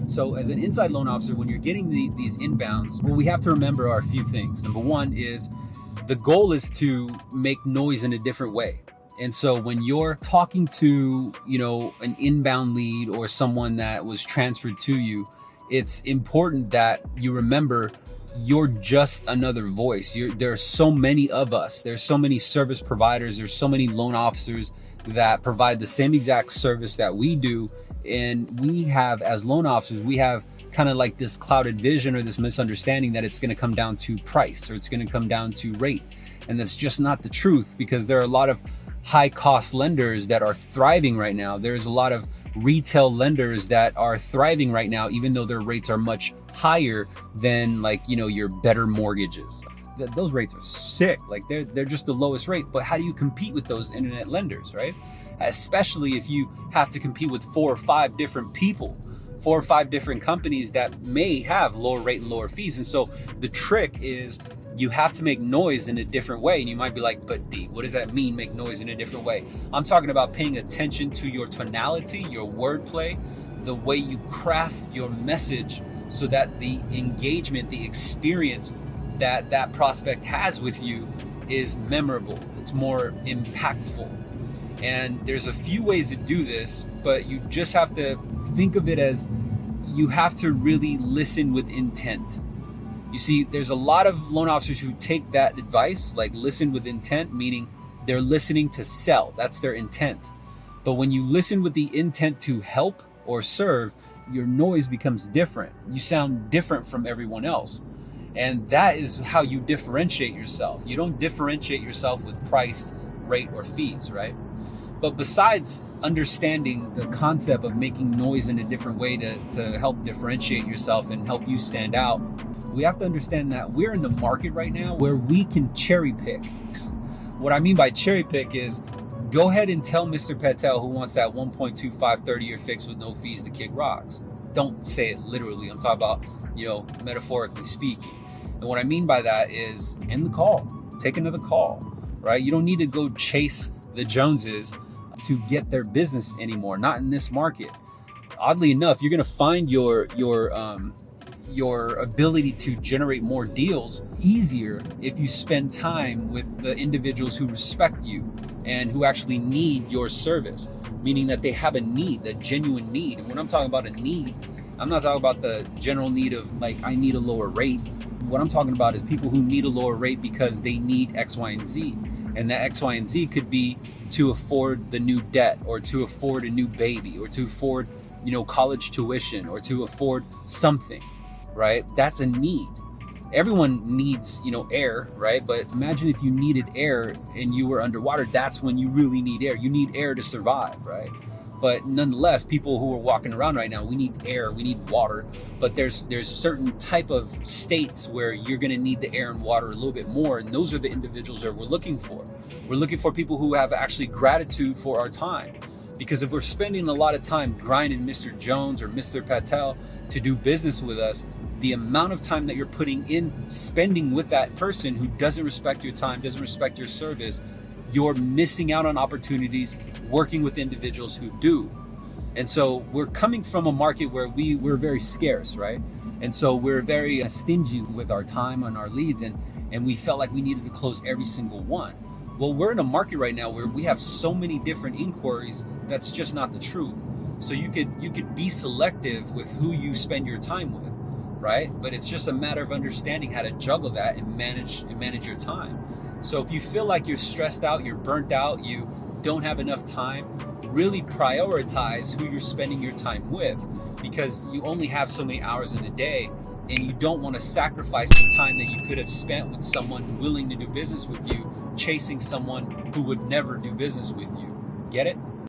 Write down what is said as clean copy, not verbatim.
So as an inside loan officer, when you're getting these inbounds, what we have to remember are a few things. Number one is the goal is to make noise in a different way. And so when you're talking to, an inbound lead or someone that was transferred to you, it's important that you remember you're just another voice. There are so many of us. There's so many service providers. There's so many loan officers that provide the same exact service that we do. And we have, as loan officers, we have kind of like this clouded vision or this misunderstanding that it's going to come down to price or it's going to come down to rate. And that's just not the truth, because there are a lot of high cost lenders that are thriving right now. There's a lot of retail lenders that are thriving right now, even though their rates are much higher than your better mortgages. Those rates are sick. Like they're just the lowest rate. But how do you compete with those internet lenders, right? Especially if you have to compete with 4 or 5 different people, 4 or 5 different companies that may have lower rate and lower fees. And so the trick is you have to make noise in a different way. And you might be like, but D, what does that mean, make noise in a different way? I'm talking about paying attention to your tonality, your wordplay, the way you craft your message so that the engagement, the experience that prospect has with you is memorable. It's more impactful. And there's a few ways to do this, but you just have to think of it as you have to really listen with intent. You see, there's a lot of loan officers who take that advice, like listen with intent, meaning they're listening to sell. That's their intent. But when you listen with the intent to help or serve, your noise becomes different. You sound different from everyone else. And that is how you differentiate yourself. You don't differentiate yourself with price, rate, or fees, right? But besides understanding the concept of making noise in a different way to help differentiate yourself and help you stand out, we have to understand that we're in the market right now where we can cherry pick. What I mean by cherry pick is go ahead and tell Mr. Patel, who wants that 1.25 30-year fix with no fees, to kick rocks. Don't say it literally. I'm talking about, metaphorically speaking. And what I mean by that is end the call. Take another call, right? You don't need to go chase the Joneses to get their business anymore. Not in this market. Oddly enough, you're going to find your ability to generate more deals easier if you spend time with the individuals who respect you and who actually need your service, meaning that they have a need, a genuine need. And when I'm talking about a need, I'm not talking about the general need of like, I need a lower rate. What I'm talking about is people who need a lower rate because they need X, Y, and Z. And that X, Y, and Z could be to afford the new debt, or to afford a new baby, or to afford, college tuition, or to afford something, right? That's a need. Everyone needs, air, right? But imagine if you needed air and you were underwater. That's when you really need air. You need air to survive, right? But nonetheless, people who are walking around right now, we need air, we need water. But there's certain type of states where you're going to need the air and water a little bit more. And those are the individuals that we're looking for. We're looking for people who have actually gratitude for our time. Because if we're spending a lot of time grinding Mr. Jones or Mr. Patel to do business with us, the amount of time that you're putting in spending with that person who doesn't respect your time, doesn't respect your service, you're missing out on opportunities working with individuals who do. And so we're coming from a market where we're very scarce, right? And so we're very stingy with our time and our leads, and we felt like we needed to close every single one. Well, we're in a market right now where we have so many different inquiries. That's just not the truth. So you could be selective with who you spend your time with, right? But it's just a matter of understanding how to juggle that and manage your time. So if you feel like you're stressed out, you're burnt out, you don't have enough time, really prioritize who you're spending your time with, because you only have so many hours in a day, and you don't want to sacrifice the time that you could have spent with someone willing to do business with you, chasing someone who would never do business with you. Get it?